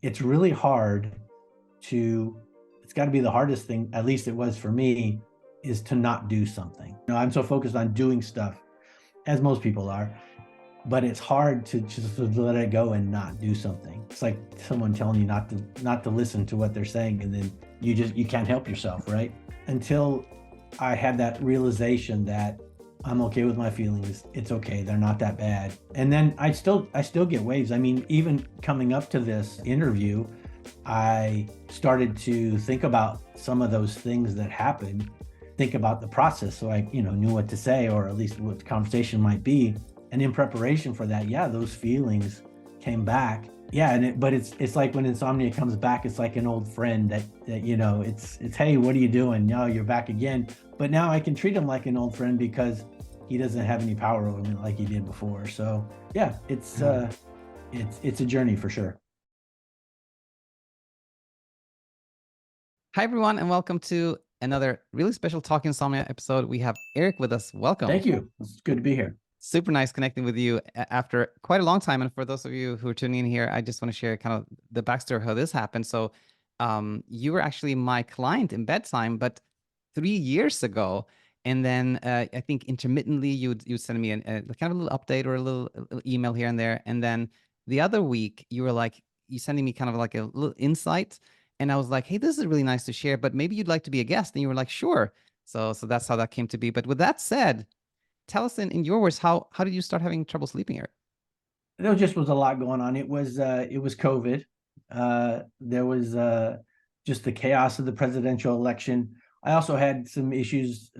it's really hard it's got to be the hardest thing, at least it was for me, is to not do something. I'm so focused on doing stuff, as most people are, but it's hard to just let it go and not do something. It's like someone telling you not to listen to what they're saying, and then you can't help yourself, right? Until I had that realization that I'm okay with my feelings. It's okay. They're not that bad. And then I still get waves. I mean, even coming up to this interview, I started to think about some of those things that happened, think about the process. So I, knew what to say, or at least what the conversation might be. And in preparation for that, yeah, those feelings came back. Yeah, but it's like when insomnia comes back, it's like an old friend that it's hey, what are you doing? No, you're back again. But now I can treat him like an old friend because he doesn't have any power over me like he did before. So yeah, it's a journey for sure. Hi, everyone, and welcome to another really special Talk Insomnia episode. We have Eric with us. Welcome. Thank you. It's good to be here. Super nice connecting with you after quite a long time. And for those of you who are tuning in here, I just want to share kind of the backstory of how this happened. So, you were actually my client in BedTyme, but 3 years ago. And then I think intermittently you'd send me a kind of a little update or a little email here and there. And then the other week you were like, you sending me kind of like a little insight. And I was like, hey, this is really nice to share, but maybe you'd like to be a guest. And you were like, sure. So that's how that came to be. But with that said, tell us in your words, how did you start having trouble sleeping here? There just was a lot going on. It was COVID. There was just the chaos of the presidential election. I also had some issues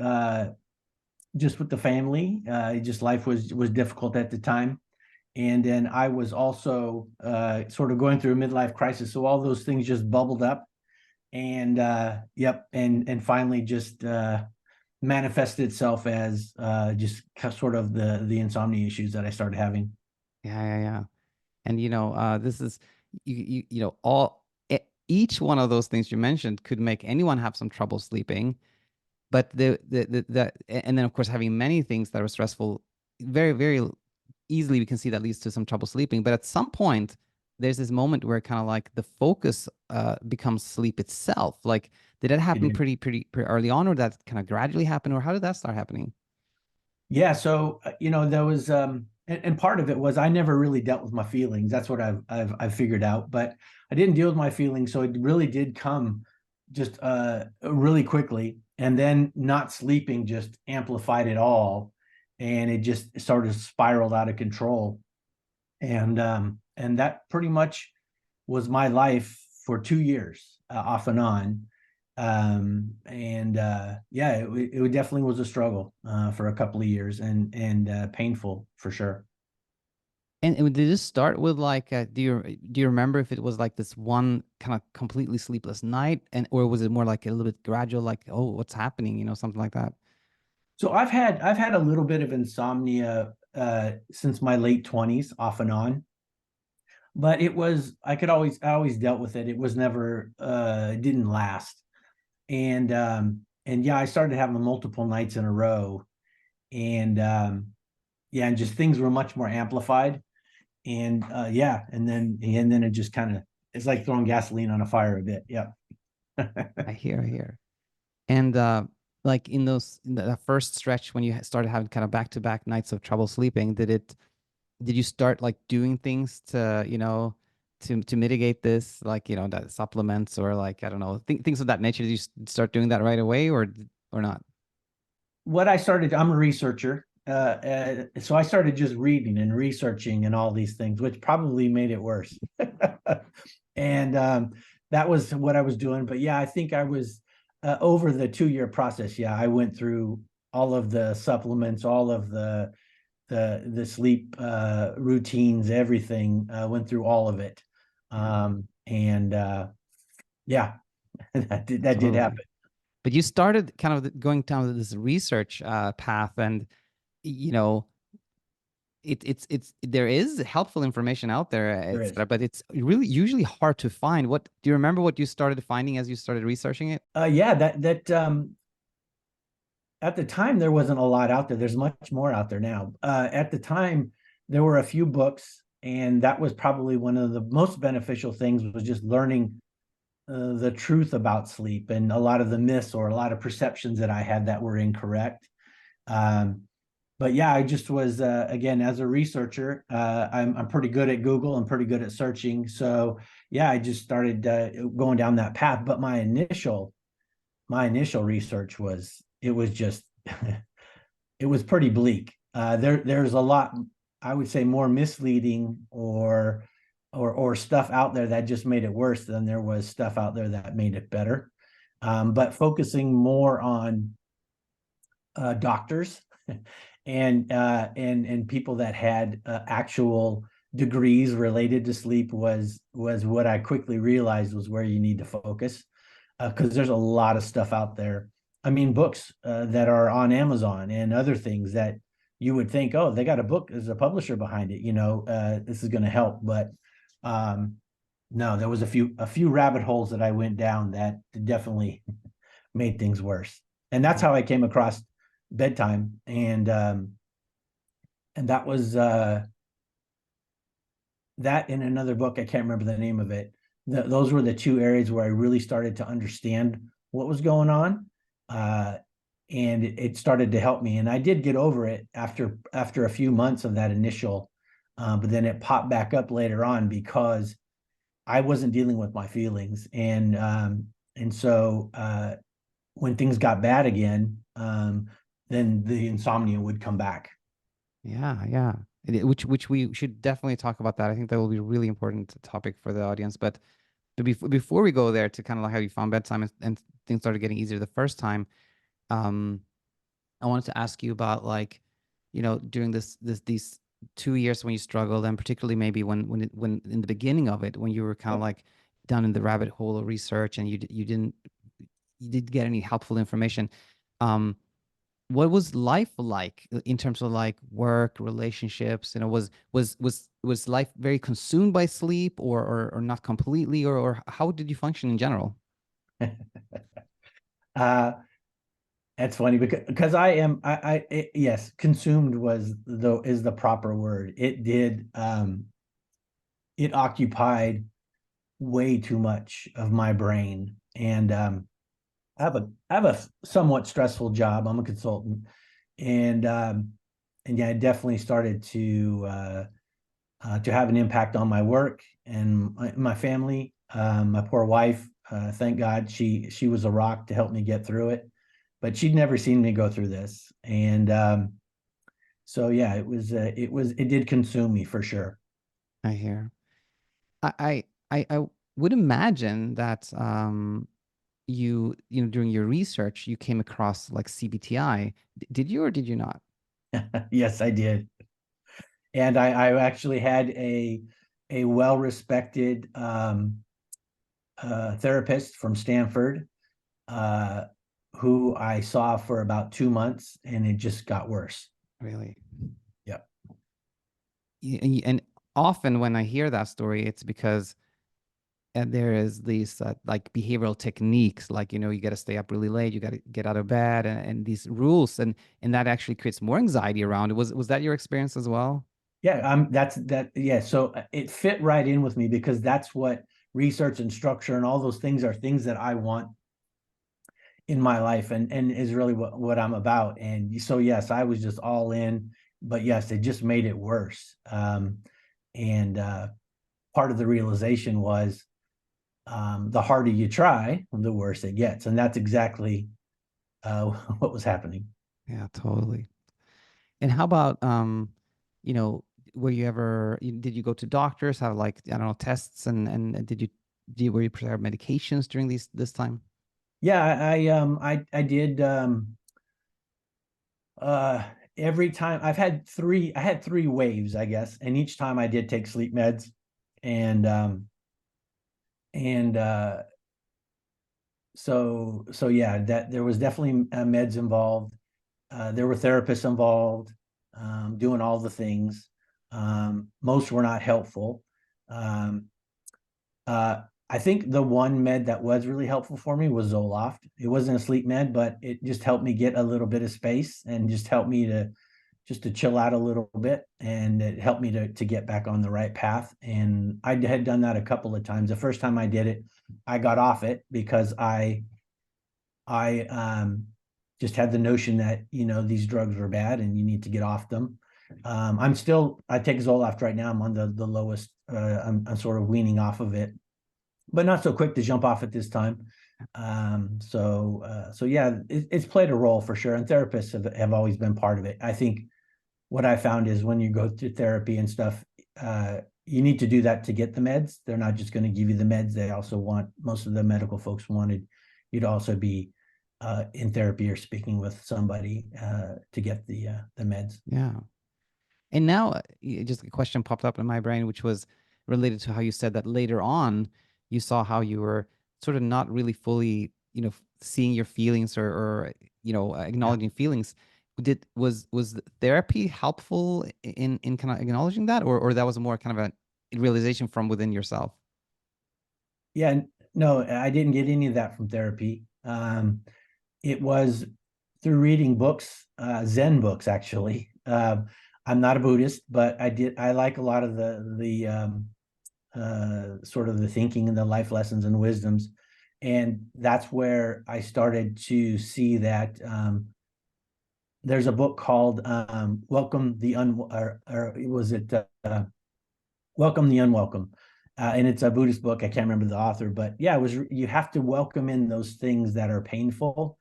just with the family. Just life was difficult at the time. And then I was also sort of going through a midlife crisis. So all those things just bubbled up, and yep, and finally just manifested itself as just sort of the insomnia issues that I started having. Yeah. And this is each one of those things you mentioned could make anyone have some trouble sleeping. But and then of course having many things that are stressful, very, very easily we can see that leads to some trouble sleeping. But at some point, there's this moment where kind of like the focus becomes sleep itself. Like, did that happen pretty early on, or that kind of gradually happen, or how did that start happening? Yeah, so there was and part of it was I never really dealt with my feelings. That's what I've figured out, but I didn't deal with my feelings, so it really did come just really quickly, and then not sleeping just amplified it all, and it just sort of spiraled out of control. And that pretty much was my life for 2 years, off and on. And yeah, it definitely was a struggle for a couple of years, and painful for sure. And did this start with like, do you remember if it was like this one kind of completely sleepless night, and or was it more like a little bit gradual, like, oh, what's happening, something like that? So I've had a little bit of insomnia since my late 20s, off and on. But I always dealt with it. It was never it didn't last. And yeah, I started having multiple nights in a row, and yeah, and just things were much more amplified. And yeah, and then it just kind of, it's like throwing gasoline on a fire a bit. Yeah. I hear. And like in that first stretch when you started having kind of back-to-back nights of trouble sleeping, did you start like doing things to, to mitigate this, like, that supplements or like, I don't know, things of that nature? Did you start doing that right away or not? I'm a researcher. So I started just reading and researching and all these things, which probably made it worse. And that was what I was doing. But yeah, I think I was over the 2 year process. Yeah, I went through all of the supplements, all of the sleep routines, everything. Went through all of it. And yeah, that did Totally. happen. But you started kind of going down this research path, and you know, it's there is helpful information out there, There is. etc. But it's really usually hard to find. What do you remember? What you started finding as you started researching it? Yeah, that at the time there wasn't a lot out there. There's much more out there now. At the time, there were a few books And that was probably one of the most beneficial things, was just learning the truth about sleep and a lot of the myths or a lot of perceptions that I had that were incorrect. But yeah, I just was again, as a researcher, I'm pretty good at Google and pretty good at searching. So yeah, I just started going down that path. But my initial research was, it was just it was pretty bleak. There's a lot, I would say, more misleading or stuff out there that just made it worse than there was stuff out there that made it better. But focusing more on doctors and people that had actual degrees related to sleep was what I quickly realized was where you need to focus, because there's a lot of stuff out there. I mean, books that are on Amazon and other things that you would think, oh, they got a book, there's a publisher behind it, this is going to help. But no, there was a few rabbit holes that I went down that definitely made things worse. And that's how I came across BedTyme. And that was that in another book, I can't remember the name of it. Those were the two areas where I really started to understand what was going on. And it started to help me. And I did get over it after a few months of that initial, but then it popped back up later on because I wasn't dealing with my feelings. And so when things got bad again, then the insomnia would come back. Yeah. Which we should definitely talk about that. I think that will be a really important topic for the audience. But before we go there to kind of like how you found BedTyme and things started getting easier the first time, I wanted to ask you about, like, during these 2 years when you struggled, and particularly maybe when in the beginning of it, when you were kind of like down in the rabbit hole of research and you didn't get any helpful information. What was life like in terms of like work, relationships? Was life very consumed by sleep, or not completely, or how did you function in general? That's funny because yes, consumed is the proper word. It occupied way too much of my brain. And I have a somewhat stressful job. I'm a consultant, and yeah, it definitely started to have an impact on my work and my family. My poor wife, thank God, she was a rock to help me get through it, but she'd never seen me go through this. And so yeah, it did consume me for sure. I hear. I would imagine that during your research you came across like CBT-I. Did you or did you not? Yes, I did. And I actually had a well-respected therapist from Stanford who I saw for about 2 months, and it just got worse. Really? Yeah. And often when I hear that story, it's because there is these like behavioral techniques, like you got to stay up really late, you got to get out of bed, and these rules, and that actually creates more anxiety around it. Was that your experience as well? Yeah, yeah. So it fit right in with me because that's what research and structure and all those things are, things that I want in my life, and is really what I'm about. And so yes, I was just all in, but yes, it just made it worse. And part of the realization was the harder you try, the worse it gets. And that's exactly what was happening. Yeah, totally. And how about you know, were you ever did you go to doctors, have like, I don't know, tests, and were you prescribed medications during this time? Yeah, I did uh every time. I had three waves, I guess, and each time I did take sleep meds. And and so yeah, that there was definitely meds involved. There were therapists involved, doing all the things. Most were not helpful. Um, I think the one med that was really helpful for me was Zoloft. It wasn't a sleep med, but it just helped me get a little bit of space and just helped me to just to chill out a little bit, and it helped me to get back on the right path. And I had done that a couple of times. The first time I did it, I got off it because I just had the notion that, you know, these drugs were bad and you need to get off them. I take Zoloft right now. I'm on the lowest. I'm sort of weaning off of it, but not so quick to jump off at this time. So yeah, it's played a role for sure. And therapists have always been part of it. I think what I found is when you go through therapy and stuff, you need to do that to get the meds. They're not just going to give you the meds. They also want, most of the medical folks wanted you to also be in therapy or speaking with somebody to get the meds. Yeah. And now just a question popped up in my brain, which was related to how you said that later on you saw how you were sort of not really fully, seeing your feelings or acknowledging feelings. Was therapy helpful in kind of acknowledging that, or that was more kind of a realization from within yourself? Yeah, no, I didn't get any of that from therapy. It was through reading books, Zen books, actually. I'm not a Buddhist, but I like a lot of the sort of the thinking and the life lessons and wisdoms. And that's where I started to see that there's a book called Welcome the Welcome the Unwelcome. And it's a Buddhist book. I can't remember the author, but yeah, you have to welcome in those things that are painful.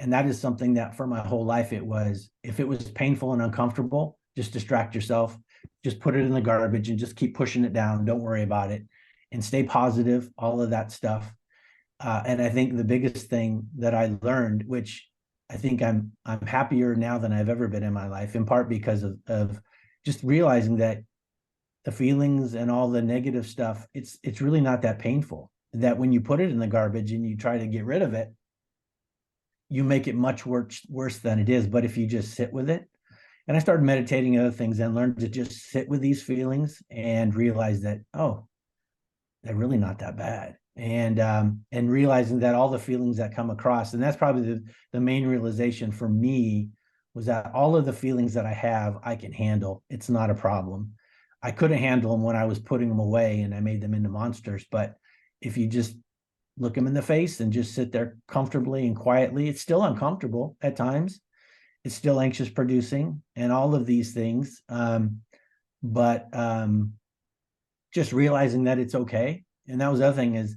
And that is something that for my whole life, if it was painful and uncomfortable, just distract yourself, just put it in the garbage and just keep pushing it down. Don't worry about it and stay positive, all of that stuff. And I think the biggest thing that I learned, which I think I'm happier now than I've ever been in my life, in part because of just realizing that the feelings and all the negative stuff, it's really not that painful. That when you put it in the garbage and you try to get rid of it, you make it much worse than it is. But if you just sit with it, and I started meditating and other things and learned to just sit with these feelings and realize that, oh, they're really not that bad. And realizing that all the feelings that come across, and that's probably the main realization for me, was that all of the feelings that I have, I can handle. It's not a problem. I couldn't handle them when I was putting them away and I made them into monsters. But if you just look them in the face and just sit there comfortably and quietly, it's still uncomfortable at times. It's still anxious producing and all of these things. But just realizing that it's okay. And that was the other thing is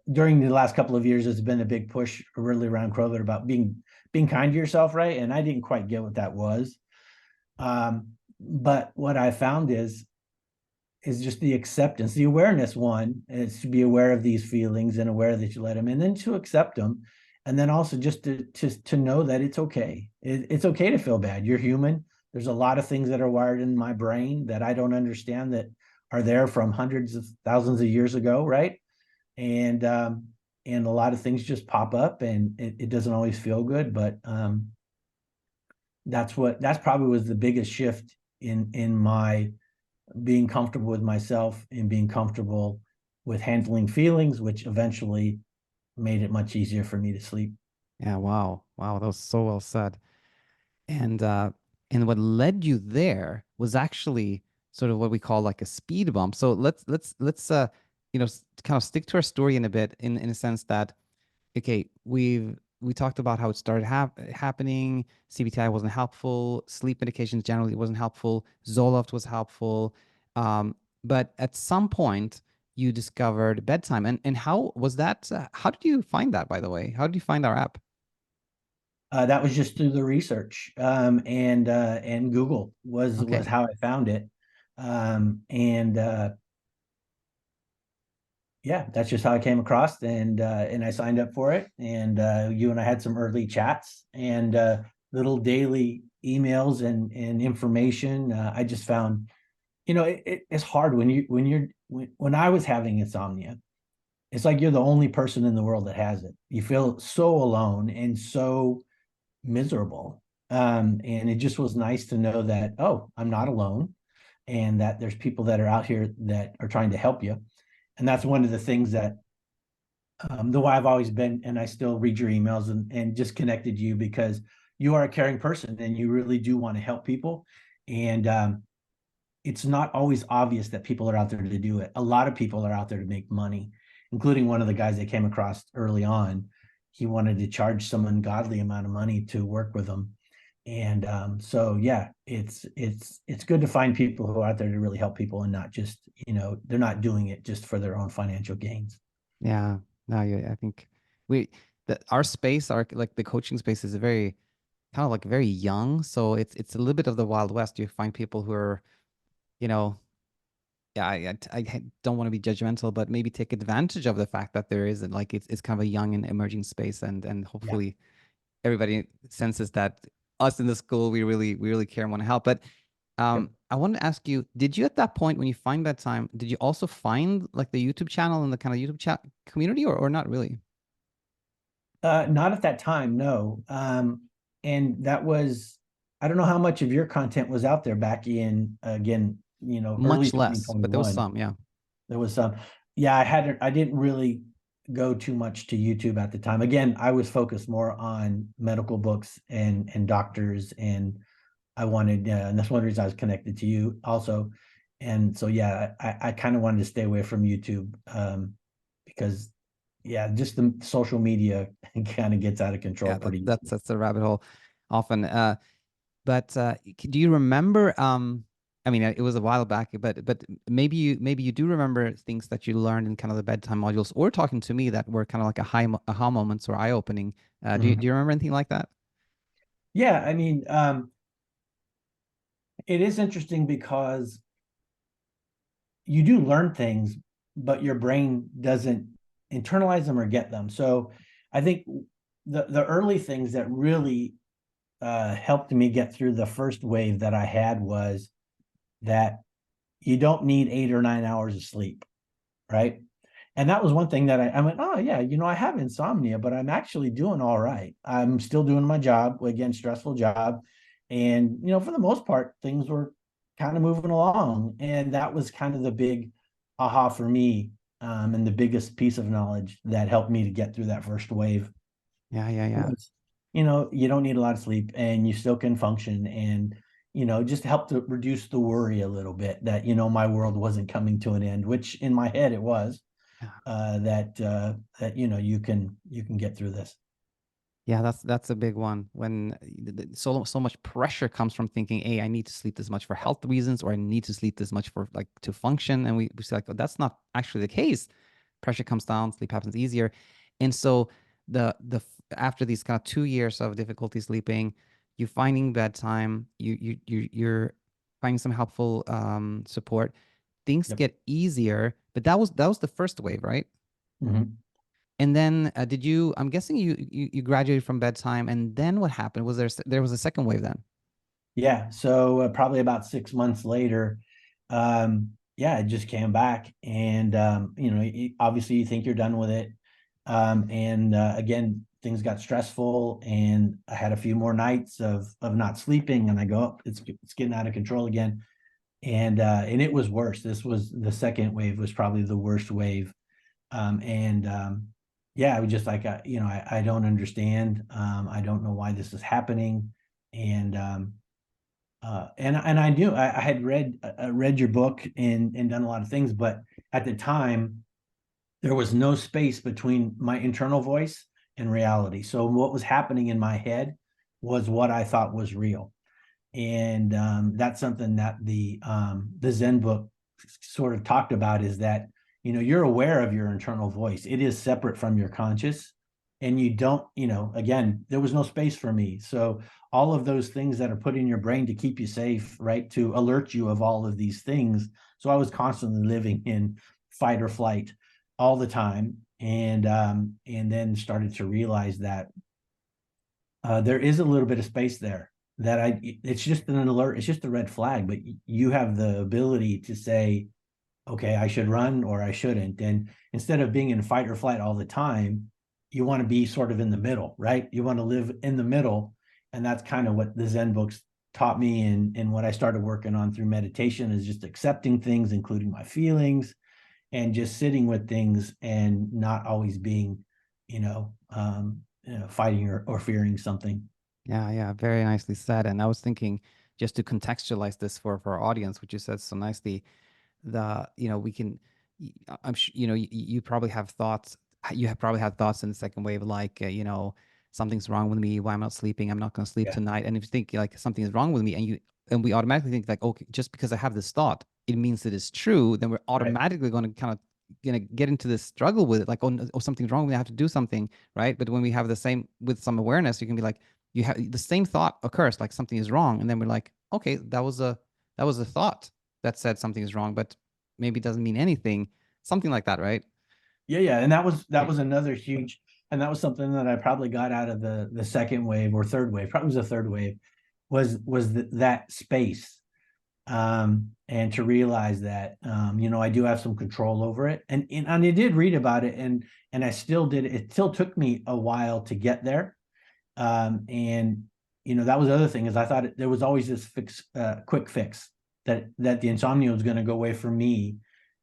during the last couple of years, there's been a big push really around COVID about being kind to yourself, right? And I didn't quite get what that was. But what I found is just the acceptance, the awareness. One is to be aware of these feelings and aware that you let them, and then to accept them. And then also just to know that it's okay. It's okay to feel bad. You're human. There's a lot of things that are wired in my brain that I don't understand that are there from hundreds of thousands of years ago, right? And a lot of things just pop up, and it doesn't always feel good. But that's probably was the biggest shift in my being comfortable with myself and being comfortable with handling feelings, which eventually made it much easier for me to sleep. Yeah, wow. Wow, that was so well said. And what led you there was actually sort of what we call like a speed bump. So let's kind of stick to our story in a bit in a sense that, okay, we talked about how it started happening. CBT-I wasn't helpful. Sleep medications generally wasn't helpful. Zoloft was helpful. But at some point you discovered BedTyme. And how was that? How did you find that, by the way? How did you find our app? That was just through the research, and Google was Okay. how I found it. Yeah, that's just how I came across, and I signed up for it. And you and I had some early chats and little daily emails and information. I just found, it's hard when I was having insomnia. It's like you're the only person in the world that has it. You feel so alone and so miserable. And it just was nice to know that, oh, I'm not alone, and that there's people that are out here that are trying to help you. And that's one of the things that the why I've always been, and I still read your emails and just connected you because you are a caring person and you really do want to help people. And it's not always obvious that people are out there to do it. A lot of people are out there to make money, including one of the guys I came across early on. He wanted to charge some ungodly amount of money to work with him. And so yeah, it's good to find people who are out there to really help people and not just, they're not doing it just for their own financial gains. Yeah. No, yeah, I think our space, our like the coaching space is a very kind of like very young. So it's a little bit of the Wild West. You find people who are, you know, yeah, I don't want to be judgmental, but maybe take advantage of the fact that there is like it's kind of a young and emerging space, and Yeah. hopefully everybody senses that us in the school we really care and want to help. But Yep. I wanted to ask you, did you at that point when you find BedTyme, did you also find like the YouTube channel and the kind of YouTube chat community, or not really? Not at that time, no. And that was, I don't know how much of your content was out there back in, again, early Much less, but there was 2021. some, yeah. There was some, yeah, I didn't really go too much to YouTube at the time. Again, I was focused more on medical books and doctors, and I wanted, and that's one reason I was connected to you also. And so, yeah, I kind of wanted to stay away from YouTube, because yeah, just the social media kind of gets out of control Yeah, pretty easily. that's a rabbit hole often. But do you remember? I mean, it was a while back, but maybe you do remember things that you learned in kind of the BedTyme modules, or talking to me that were kind of like aha moments or eye opening. Do Mhm. you remember anything like that? Yeah, I mean, it is interesting because you do learn things, but your brain doesn't internalize them or get them. So I think the early things that really helped me get through the first wave that I had was that you don't need 8 or 9 hours of sleep, right? And that was one thing that I went, oh yeah, I have insomnia, but I'm actually doing all right. I'm still doing my job, again, stressful job. And, for the most part, things were kind of moving along. And that was kind of the big aha for me, and the biggest piece of knowledge that helped me to get through that first wave Yeah, yeah, yeah. was, you don't need a lot of sleep and you still can function, and, just help to reduce the worry a little bit that, my world wasn't coming to an end, which in my head it was, Yeah. that you can get through this. Yeah, that's a big one. When so much pressure comes from thinking, "Hey, I need to sleep this much for health reasons, or I need to sleep this much for like to function," and we say like, "Oh, that's not actually the case." Pressure comes down, sleep happens easier, and so after these kind of 2 years of difficulty sleeping, you finding BedTyme, you're finding some helpful support. Things Yep. get easier, but that was the first wave, right? Mhm. And then did you? I'm guessing you graduated from BedTyme, and then what happened? There was a second wave then? Yeah. So probably about 6 months later, yeah, it just came back, and obviously you think you're done with it, and again, things got stressful, and I had a few more nights of not sleeping, and I go, oh, it's getting out of control again, and it was worse. This was the second wave, was probably the worst wave, and yeah, I was just like, I don't understand. I don't know why this is happening, and and I knew I had read your book and done a lot of things, but at the time there was no space between my internal voice and reality. So what was happening in my head was what I thought was real, and that's something that the Zen book sort of talked about, is that you're aware of your internal voice. It is separate from your conscious, and you don't, again, there was no space for me. So all of those things that are put in your brain to keep you safe, right, to alert you of all of these things. So I was constantly living in fight or flight all the time, and then started to realize that there is a little bit of space there, that it's just an alert, it's just a red flag, but you have the ability to say, okay, I should run or I shouldn't. And instead of being in fight or flight all the time, you want to be sort of in the middle, right? You want to live in the middle. And that's kind of what the Zen books taught me, and what I started working on through meditation, is just accepting things, including my feelings, and just sitting with things, and not always being, fighting or fearing something. Yeah, yeah, very nicely said. And I was thinking, just to contextualize this for our audience, which you said so nicely, we can, I'm sure, you probably have thoughts, you have probably had thoughts in the second wave, like, something's wrong with me. Why am I not sleeping? I'm not going to sleep Yeah. tonight. And if you think like something is wrong with me, and we automatically think like, okay, just because I have this thought, it means it is true, then we're Right. automatically going to kind of get into this struggle with it, like, oh, something's wrong with me, I have to do something, right? But when we have the same with some awareness, you can be like, you have the same thought occurs, like something is wrong, and then we're like, okay, that was a thought that said something is wrong, but maybe it doesn't mean anything, something like that, right? Yeah, yeah. And that was another huge, and that was something that I probably got out of the second wave or third wave, probably was the third wave, was that space. And to realize that I do have some control over it. And I did read about it, and I still did it still took me a while to get there. And that was the other thing, is I thought there was always this quick fix, that the insomnia was going to go away for me.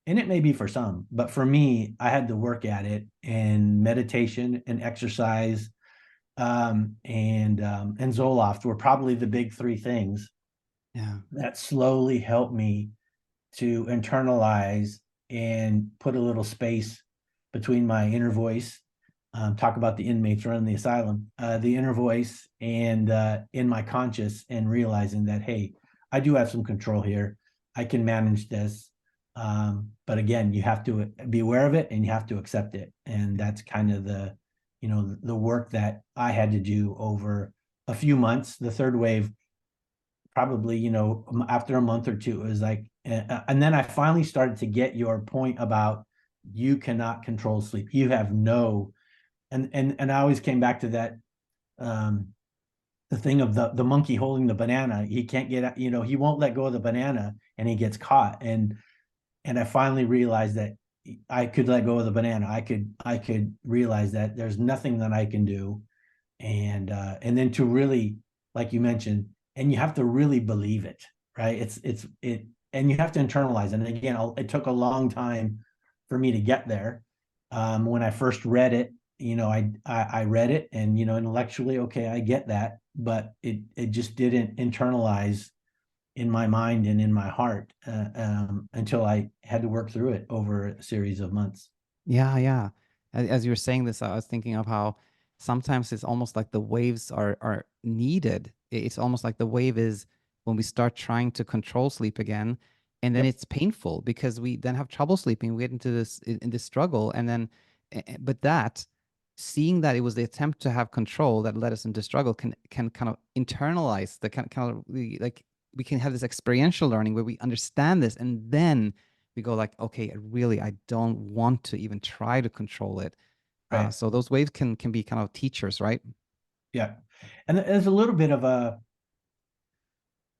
And it may be for some, but for me, I had to work at it, and meditation and exercise, and Zoloft were probably the big three things Yeah. that slowly helped me to internalize and put a little space between my inner voice. Talk about the inmates running the asylum, the inner voice, and in my conscious, and realizing that, hey, I do have some control here. I can manage this. But again, you have to be aware of it, and you have to accept it. And that's kind of the work that I had to do over a few months. The third wave, probably, after a month or two, it was like, and then I finally started to get your point about, you cannot control sleep. You have no, and I always came back to that, um, the thing of the monkey holding the banana. He can't get, he won't let go of the banana, and he gets caught. And I finally realized that I could let go of the banana. I could realize that there's nothing that I can do. And then to really, like you mentioned, and you have to really believe it, right? And you have to internalize it. And again, it took a long time for me to get there. When I first read it, I read it, and intellectually, okay, I get that, but it just didn't internalize in my mind and in my heart, until I had to work through it over a series of months. Yeah, yeah. As you were saying this, I was thinking of how sometimes it's almost like the waves are needed. It's almost like the wave is when we start trying to control sleep again, and then Yep. it's painful because we then have trouble sleeping. We get into this struggle, and then, but that seeing that it was the attempt to have control that led us into struggle can kind of internalize the kind of like we can have this experiential learning where we understand this, and then we go like, okay, I don't want to even try to control it. Right. So those waves can be kind of teachers, right? Yeah. And there's a little bit of a,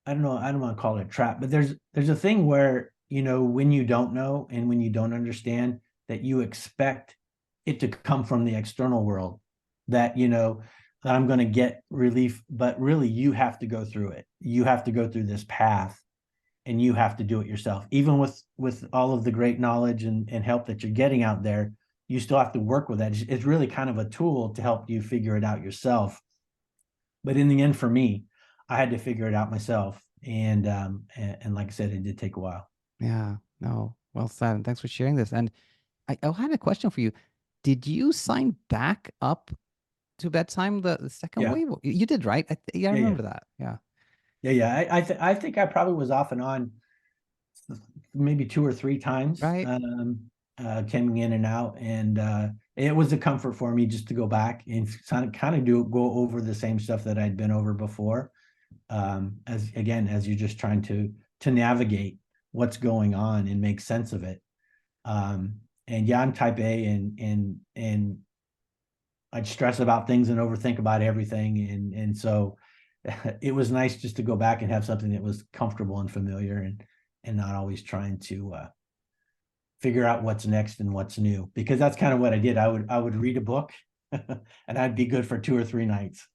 I don't know, I don't want to call it a trap, but there's a thing where, when you don't know, and when you don't understand, that you expect it to come from the external world, that, that I'm going to get relief, but really you have to go through it. You have to go through this path, and you have to do it yourself. Even with all of the great knowledge and help that you're getting out there, you still have to work with that. It's really kind of a tool to help you figure it out yourself. But in the end, for me, I had to figure it out myself. And like I said, it did take a while. Yeah, no, well said. And thanks for sharing this. And I had a question for you. Did you sign back up to BedTyme the second Yeah. wave? You did, right? Yeah, I Yeah. Yeah. remember that. Yeah. Yeah. Yeah. I think I probably was off and on maybe two or three times, Right. coming in and out. And it was a comfort for me just to go back and kind of go over the same stuff that I'd been over before. As you're just trying to navigate what's going on and make sense of it. And yeah, I'm type A, and I'd stress about things and overthink about everything. And so it was nice just to go back and have something that was comfortable and familiar, and not always trying to figure out what's next and what's new, because that's kind of what I did. I would read a book and I'd be good for 2 or 3 nights,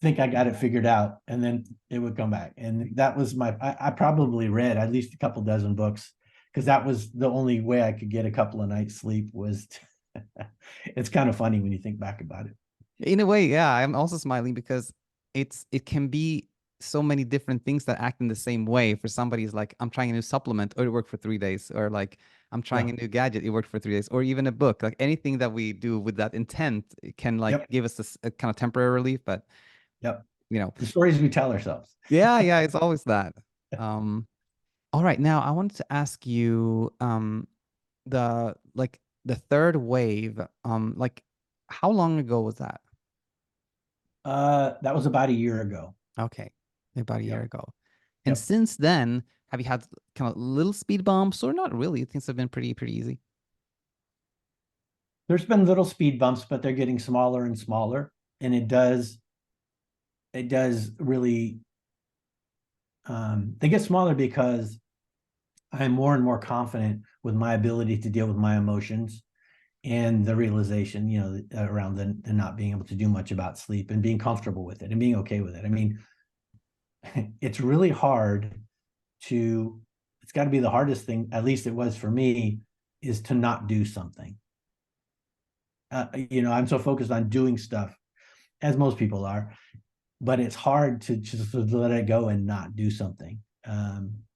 think I got it figured out, and then it would come back. And that was I probably read at least a couple dozen books, because that was the only way I could get a couple of nights sleep was it's kind of funny when you think back about it. In a way, yeah, I'm also smiling because it can be so many different things that act in the same way. For somebody's like, I'm trying a new supplement, or it worked for 3 days, or like I'm trying Yeah. a new gadget, it worked for 3 days, or even a book. Like anything that we do with that intent, it can like Yep. give us this a kind of temporary relief, but Yep. you know, The stories we tell ourselves. yeah, it's always that. Um, all right, now I wanted to ask you, the third wave, like how long ago was that? That was about a year ago. Okay, about a year Yep. ago. And Yep. since then, have you had kind of little speed bumps or not really? Things have been pretty easy. There's been little speed bumps, but they're getting smaller and smaller. And it does really, they get smaller because I'm more and more confident with my ability to deal with my emotions and the realization, around the not being able to do much about sleep and being comfortable with it and being okay with it. I mean, it's really hard to, it's got to be the hardest thing, at least it was for me, is to not do something. I'm so focused on doing stuff, as most people are, but it's hard to just let it go and not do something.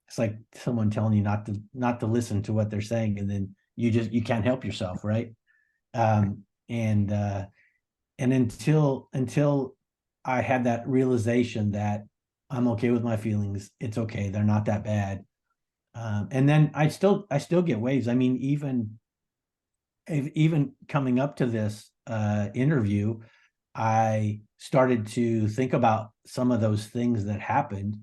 It's like someone telling you not to listen to what they're saying, and then you can't help yourself, right? Right. And until I had that realization that I'm okay with my feelings, it's okay, they're not that bad. And then I still get waves. I mean, even coming up to this interview, I started to think about some of those things that happened,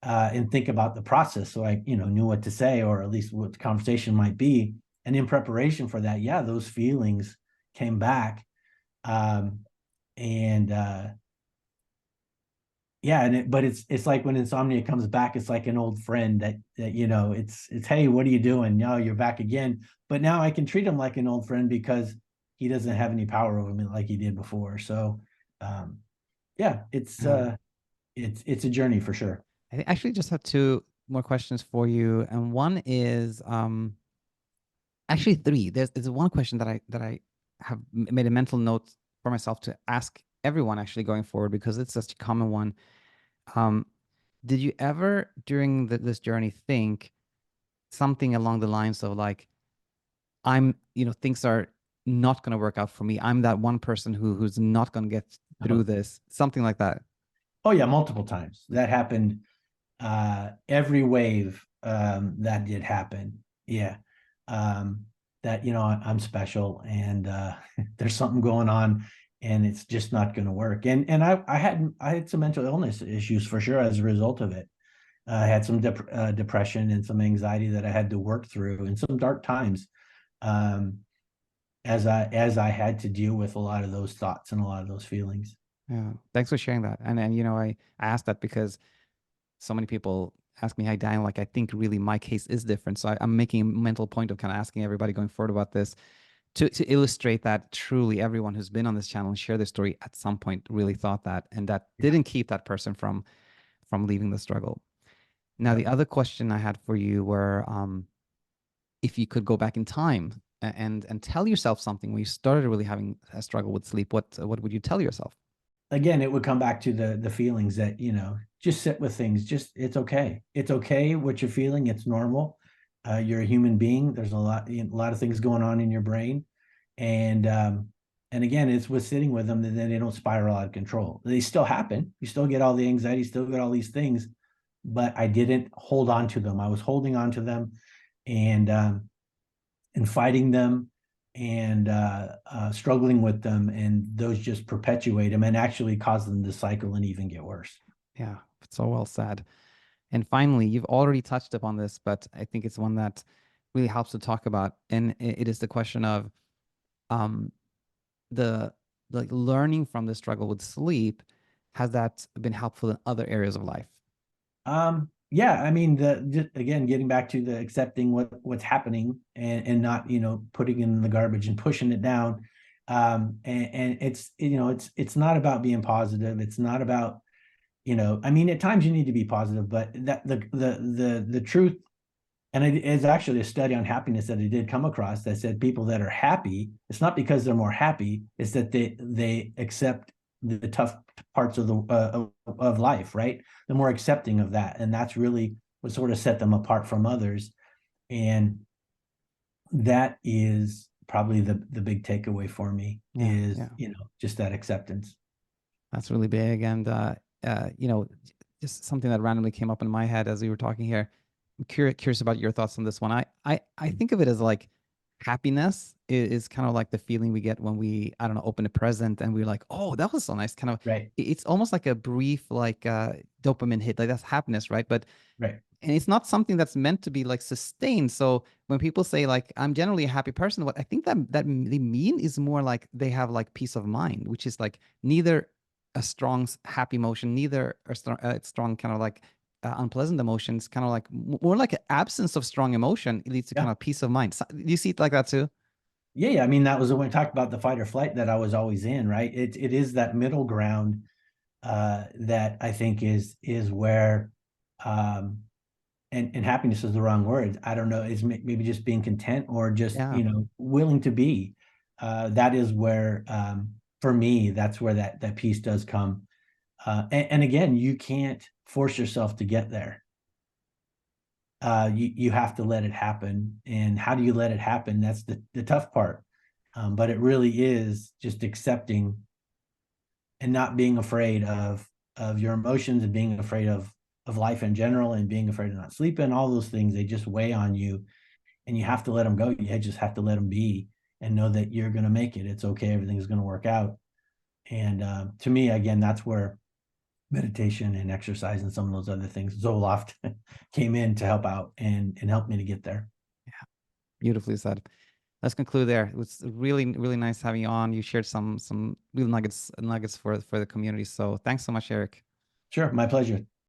and think about the process. So I, knew what to say, or at least what the conversation might be. And in preparation for that, yeah, those feelings came back. Um, and Yeah, but it's like when insomnia comes back, it's like an old friend that it's hey, what are you doing? No, you're back again. But now I can treat him like an old friend because he doesn't have any power over me like he did before. So um yeah, Yeah. it's a journey for sure. I actually just have two more questions for you. And one is actually three. There's one question that I have made a mental note for myself to ask everyone actually going forward because it's such a common one. Um, did you ever during this journey think something along the lines of like, things are not going to work out for me. I'm that one person who's not going to get through this, something like that. Oh yeah, multiple times. That happened, every wave, that did happen. Yeah. Um, that I'm special, and there's something going on, and it's just not going to work. And I had some mental illness issues for sure as a result of it. I had some depression and some anxiety that I had to work through, and some dark times, um, as I had to deal with a lot of those thoughts and a lot of those feelings. Yeah. Thanks for sharing that. And I asked that because so many people ask me, "Hi, Daniel." Like, I think really my case is different. So I'm making a mental point of kind of asking everybody going forward about this to illustrate that truly everyone who's been on this channel and share their story at some point really thought that, and that Yeah. didn't keep that person from leaving the struggle. Now, the Yep. other question I had for you were, if you could go back in time and tell yourself something when you started really having a struggle with sleep, what would you tell yourself? Again, it would come back to the feelings that, just sit with things. Just, it's okay. It's okay what you're feeling. It's normal. You're a human being. There's a lot of things going on in your brain. And again, it's with sitting with them, and then they don't spiral out of control. They still happen. You still get all the anxiety, still get all these things, but I didn't hold on to them. I was holding on to them, and fighting them, and struggling with them, and those just perpetuate them and actually cause them to cycle and even get worse. Yeah, so well said. And finally, you've already touched upon this, but I think it's one that really helps to talk about, and it is the question of um, the like learning from the struggle with sleep. Has that been helpful in other areas of life? Yeah, I mean, again, getting back to the accepting what's happening, and not, putting it in the garbage and pushing it down. And it's not about being positive. It's not about, I mean, at times you need to be positive, but that the truth, and it is actually a study on happiness that I did come across that said people that are happy, it's not because they're more happy, it's that they accept the tough parts of the of life, right? The more accepting of that, and that's really what sort of set them apart from others. And that is probably the big takeaway for me, Yeah, is, yeah. just that acceptance. That's really big. And you know, just something that randomly came up in my head as we were talking here. I'm curious about your thoughts on this one. I think of it as like happiness is kind of like the feeling we get when we, I don't know, open a present and we're like, oh, that was so nice. Kind of, Right, it's almost like a brief like dopamine hit. Like that's happiness, right? But right. and it's not something that's meant to be like sustained. So when people say like I'm generally a happy person, what I think that they mean is more like they have like peace of mind, which is like neither a strong happy emotion, neither a strong kind of like unpleasant emotions, kind of like more like an absence of strong emotion. It leads to kind Yeah. of peace of mind. So, do you see it like that too? Yeah, I mean, that was when we talked about the fight or flight that I was always in, right? It is that middle ground, that I think is where, um, and happiness is the wrong word. I don't know. It's maybe just being content, or just, Yeah. willing to be. That is where, for me, that's where that peace does come. And again, you can't force yourself to get there. You have to let it happen. And how do you let it happen? That's the tough part. But it really is just accepting and not being afraid of your emotions, and being afraid of life in general, and being afraid of not sleeping. All those things, they just weigh on you, and you have to let them go. You just have to let them be, and know that you're going to make it. It's okay. Everything's going to work out. And to me, again, that's where meditation and exercise and some of those other things, Zoloft, came in to help out and help me to get there. Beautifully said. Let's conclude there. It was really, really nice having you on. You shared some real nuggets for the community. So thanks so much, Eric. Sure, my pleasure.